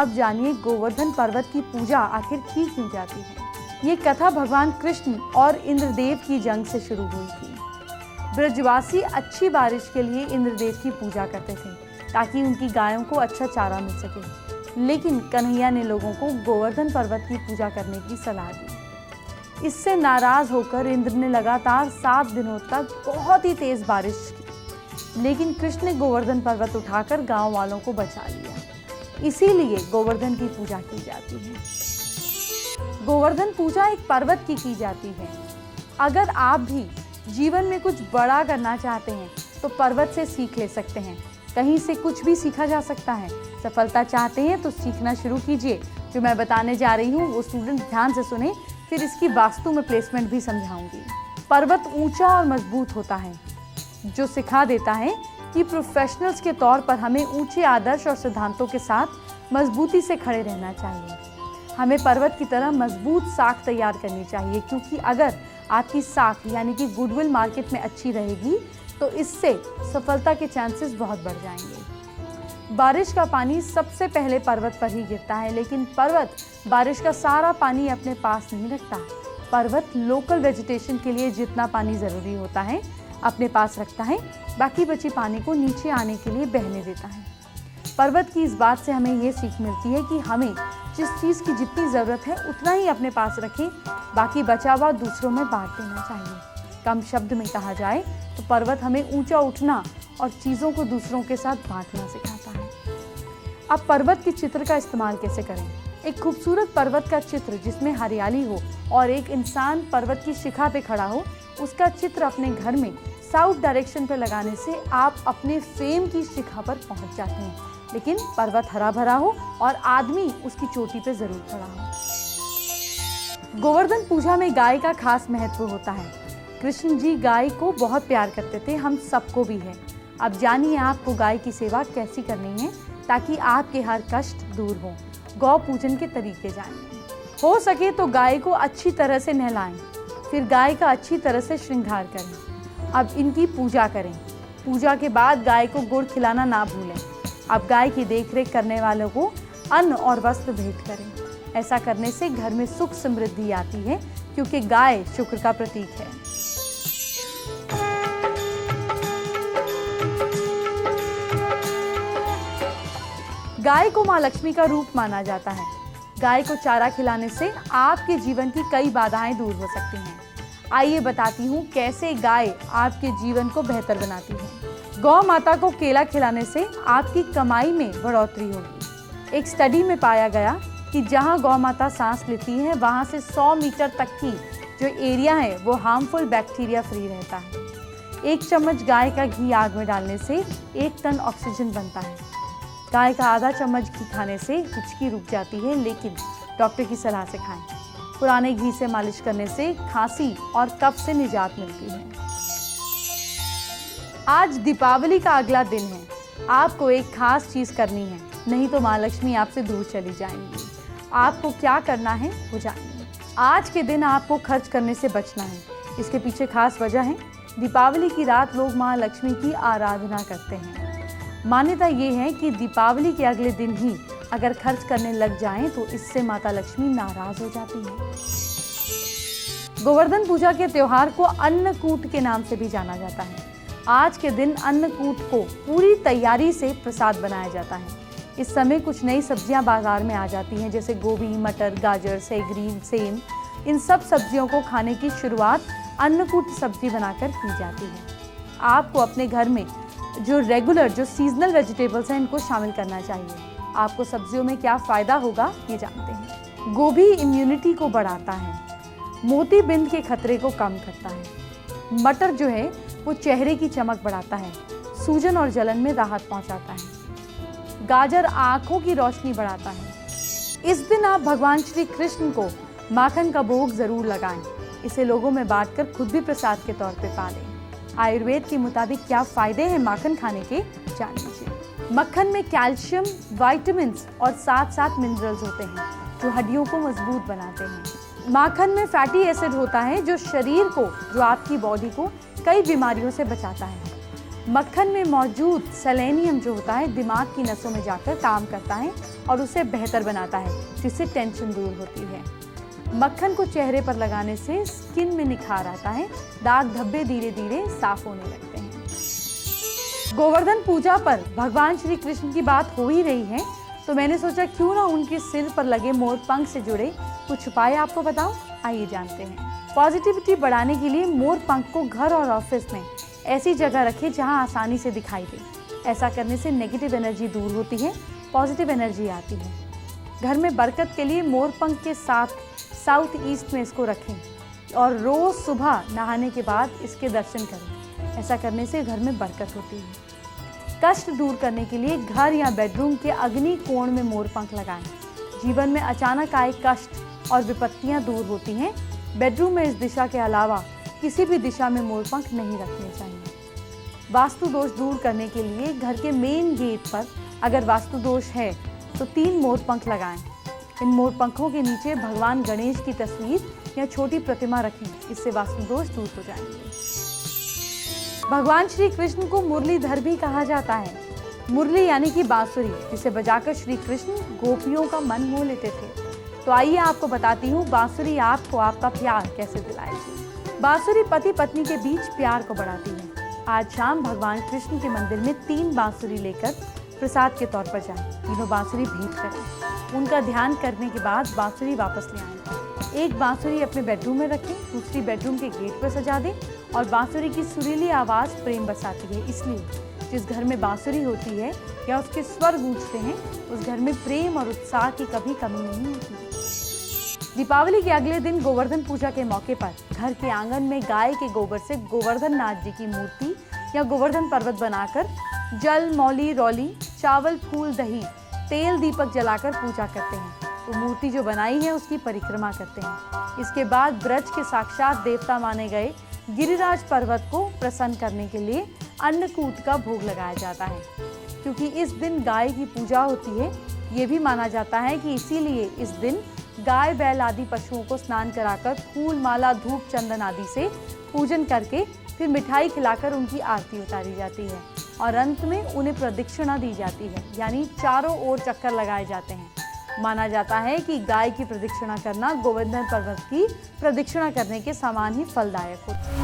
अब जानिए गोवर्धन पर्वत की पूजा आखिर की क्यों जाती है। ये कथा भगवान कृष्ण और इंद्रदेव की जंग से शुरू हुई थी। ब्रजवासी अच्छी बारिश के लिए इंद्रदेव की पूजा करते थे ताकि उनकी गायों को अच्छा चारा मिल सके, लेकिन कन्हैया ने लोगों को गोवर्धन पर्वत की पूजा करने की सलाह दी। इससे नाराज होकर इंद्र ने लगातार 7 दिनों तक बहुत ही तेज बारिश की, लेकिन कृष्ण ने गोवर्धन पर्वत उठाकर गांव वालों को बचा लिया। इसीलिए गोवर्धन की पूजा की जाती है। गोवर्धन पूजा एक पर्वत की जाती है। अगर आप भी जीवन में कुछ बड़ा करना चाहते हैं तो पर्वत से सीख ले सकते हैं। कहीं से कुछ भी सीखा जा सकता है। सफलता चाहते हैं तो सीखना शुरू कीजिए। जो मैं बताने जा रही हूँ वो स्टूडेंट ध्यान से सुने, फिर इसकी वास्तु में प्लेसमेंट भी समझाऊंगी। पर्वत ऊंचा और मजबूत होता है, जो सिखा देता है कि प्रोफेशनल्स के तौर पर हमें ऊंचे आदर्श और सिद्धांतों के साथ मजबूती से खड़े रहना चाहिए। हमें पर्वत की तरह मजबूत साख तैयार करनी चाहिए, क्योंकि अगर आपकी साख यानी कि गुडविल मार्केट में अच्छी रहेगी तो इससे सफलता के चांसेस बहुत बढ़ जाएंगे। बारिश का पानी सबसे पहले पर्वत पर ही गिरता है, लेकिन पर्वत बारिश का सारा पानी अपने पास नहीं रखता। पर्वत लोकल वेजिटेशन के लिए जितना पानी ज़रूरी होता है अपने पास रखता है, बाकी बची पानी को नीचे आने के लिए बहने देता है। पर्वत की इस बात से हमें ये सीख मिलती है कि हमें जिस चीज़ की जितनी ज़रूरत है उतना ही अपने पास रखें, बाकी बचा हुआ दूसरों में बांट देना चाहिए। कम शब्द में कहा जाए तो पर्वत हमें ऊंचा उठना और चीज़ों को दूसरों के साथ बांटना सिखाता है। अब पर्वत के चित्र का इस्तेमाल कैसे करें। एक खूबसूरत पर्वत का चित्र जिसमें हरियाली हो और एक इंसान पर्वत की शिखा पे खड़ा हो, उसका चित्र अपने घर में साउथ डायरेक्शन पर लगाने से आप अपने फेम की शिखा पर पहुंच जाते हैं, लेकिन पर्वत हरा भरा हो और आदमी उसकी चोटी पे जरूर खड़ा हो। गोवर्धन पूजा में गाय का खास महत्व होता है। कृष्ण जी गाय को बहुत प्यार करते थे, हम सबको भी है। अब जानिए आपको गाय की सेवा कैसी करनी है ताकि आपके हर कष्ट दूर हो। गौ पूजन के तरीके जानिए। हो सके तो गाय को अच्छी तरह से नहलाएं, फिर गाय का अच्छी तरह से श्रृंगार करें। अब इनकी पूजा करें। पूजा के बाद गाय को गुड़ खिलाना ना भूलें। अब गाय की देखरेख करने वालों को अन्न और वस्त्र भेंट करें। ऐसा करने से घर में सुख समृद्धि आती है, क्योंकि गाय शुक्र का प्रतीक है। गाय को माँ लक्ष्मी का रूप माना जाता है। गाय को चारा खिलाने से आपके जीवन की कई बाधाएं दूर हो सकती हैं। आइए बताती हूँ कैसे गाय आपके जीवन को बेहतर बनाती है। गौ माता को केला खिलाने से आपकी कमाई में बढ़ोतरी होगी। एक स्टडी में पाया गया कि जहाँ गौ माता सांस लेती है वहाँ से 100 मीटर तक की जो एरिया है वो हार्मफुल बैक्टीरिया फ्री रहता है। 1 चम्मच गाय का घी आग में डालने से 1 टन ऑक्सीजन बनता है। गाय का आधा चम्मच घी खाने से हिचकी रुक जाती है, लेकिन डॉक्टर की सलाह से खाएं। पुराने घी से मालिश करने से खांसी और कफ से निजात मिलती है। आज दीपावली का अगला दिन है। आपको एक खास चीज़ करनी है, नहीं तो माँ लक्ष्मी आपसे दूर चली जाएंगी। आपको क्या करना है वो जानिए। आज के दिन आपको खर्च करने से बचना है। इसके पीछे खास वजह है। दीपावली की रात लोग माँ लक्ष्मी की आराधना करते हैं। मान्यता ये है कि दीपावली के अगले दिन ही अगर खर्च करने लग जाएं तो इससे माता लक्ष्मी नाराज हो जाती है। गोवर्धन पूजा के त्योहार को अन्नकूट के नाम से भी जाना जाता है। आज के दिन अन्नकूट को पूरी तैयारी से प्रसाद बनाया जाता है। इस समय कुछ नई सब्जियां बाजार में आ जाती हैं, जैसे गोभी, मटर, गाजर, सैगरी, सेम। इन सब सब्जियों को खाने की शुरुआत अन्नकूट सब्जी बनाकर की जाती है। आपको अपने घर में जो रेगुलर जो सीजनल वेजिटेबल्स हैं इनको शामिल करना चाहिए। आपको सब्जियों में क्या फ़ायदा होगा ये जानते हैं। गोभी इम्यूनिटी को बढ़ाता है। मोतीबिंद के खतरे को कम करता है। मटर जो है वो चेहरे की चमक बढ़ाता है। सूजन और जलन में राहत पहुंचाता है। गाजर आँखों की रोशनी बढ़ाता है। इस दिन आप भगवान श्री कृष्ण को माखन का भोग ज़रूर लगाएं। इसे लोगों में बांटकर खुद भी प्रसाद के तौर पे पालें। आयुर्वेद के मुताबिक क्या फ़ायदे हैं माखन खाने के, जान लीजिए। मक्खन में कैल्शियम, विटामिन्स और साथ साथ मिनरल्स होते हैं जो हड्डियों को मजबूत बनाते हैं। माखन में फैटी एसिड होता है जो शरीर को, जो आपकी बॉडी को कई बीमारियों से बचाता है। मक्खन में मौजूद सेलेनियम जो होता है दिमाग की नसों में जाकर काम करता है और उसे बेहतर बनाता है, जिससे टेंशन दूर होती है। मक्खन को चेहरे पर लगाने से स्किन में निखार आता है, दाग धब्बे धीरे धीरे साफ होने लगते हैं। गोवर्धन पूजा पर भगवान श्री कृष्ण की बात हो ही रही है, तो मैंने सोचा क्यों ना उनके सिर पर लगे मोर पंख से जुड़े कुछ उपाय आपको बताऊं। आइए जानते हैं। पॉजिटिविटी बढ़ाने के लिए मोर पंख को घर और ऑफिस में ऐसी जगह रखें जहां आसानी से दिखाई दे। ऐसा करने से नेगेटिव एनर्जी दूर होती है, पॉजिटिव एनर्जी आती है। घर में बरकत के लिए मोर पंख के साथ साउथ ईस्ट में इसको रखें और रोज सुबह नहाने के बाद इसके दर्शन करें। ऐसा करने से घर में बरकत होती है। कष्ट दूर करने के लिए घर या बेडरूम के अग्नि कोण में मोर पंख लगाएं। जीवन में अचानक आए कष्ट और विपत्तियां दूर होती हैं। बेडरूम में इस दिशा के अलावा किसी भी दिशा में मोर पंख नहीं रखने चाहिए। वास्तु दोष दूर करने के लिए घर के मेन गेट पर अगर वास्तु दोष है तो 3 मोर पंख लगाएं। इन मोर पंखों के नीचे भगवान गणेश की तस्वीर या छोटी प्रतिमा रखें, इससे वास्तु दोष दूर हो जाएंगे। भगवान श्री कृष्ण को मुरलीधर भी कहा जाता है। मुरली यानी कि बांसुरी, जिसे बजाकर श्री कृष्ण गोपियों का मन मोह लेते थे। तो आइए आपको बताती हूँ बांसुरी आपको आपका प्यार कैसे दिलाएगी। बांसुरी पति पत्नी के बीच प्यार को बढ़ाती है। आज शाम भगवान कृष्ण के मंदिर में 3 बांसुरी लेकर प्रसाद के तौर पर जाएं। तीनों बांसुरी भेंट करें। उनका ध्यान करने के बाद बांसुरी वापस ले आएं। एक बांसुरी अपने बेडरूम में रखें, दूसरी बेडरूम के गेट पर सजा दें और बांसुरी की सुरीली आवाज़ प्रेम बरसाती है। इसलिए जिस घर में बांसुरी होती है या उसके स्वर गूंजते हैं, उस घर में प्रेम और उत्साह की कभी कमी नहीं होती। दीपावली के अगले दिन गोवर्धन पूजा के मौके पर घर के आंगन में गाय के गोबर से गोवर्धन नाथ जी की मूर्ति या गोवर्धन पर्वत बनाकर जल, मौली, रौली, चावल, फूल, दही, तेल, दीपक जलाकर पूजा करते हैं। तो मूर्ति जो बनाई है उसकी परिक्रमा करते हैं। इसके बाद ब्रज के साक्षात देवता माने गए गिरिराज पर्वत को प्रसन्न करने के लिए अन्नकूट का भोग लगाया जाता है। क्योंकि इस दिन गाय की पूजा होती है, ये भी माना जाता है कि इसीलिए इस दिन गाय, बैल आदि पशुओं को स्नान कराकर फूल, माला, धूप, चंदन आदि से पूजन करके फिर मिठाई खिलाकर उनकी आरती उतारी जाती है और अंत में उन्हें प्रदक्षिणा दी जाती है, यानी चारों ओर चक्कर लगाए जाते हैं। माना जाता है कि गाय की प्रदक्षिणा करना गोवर्धन पर्वत की प्रदक्षिणा करने के समान ही फलदायक होता है।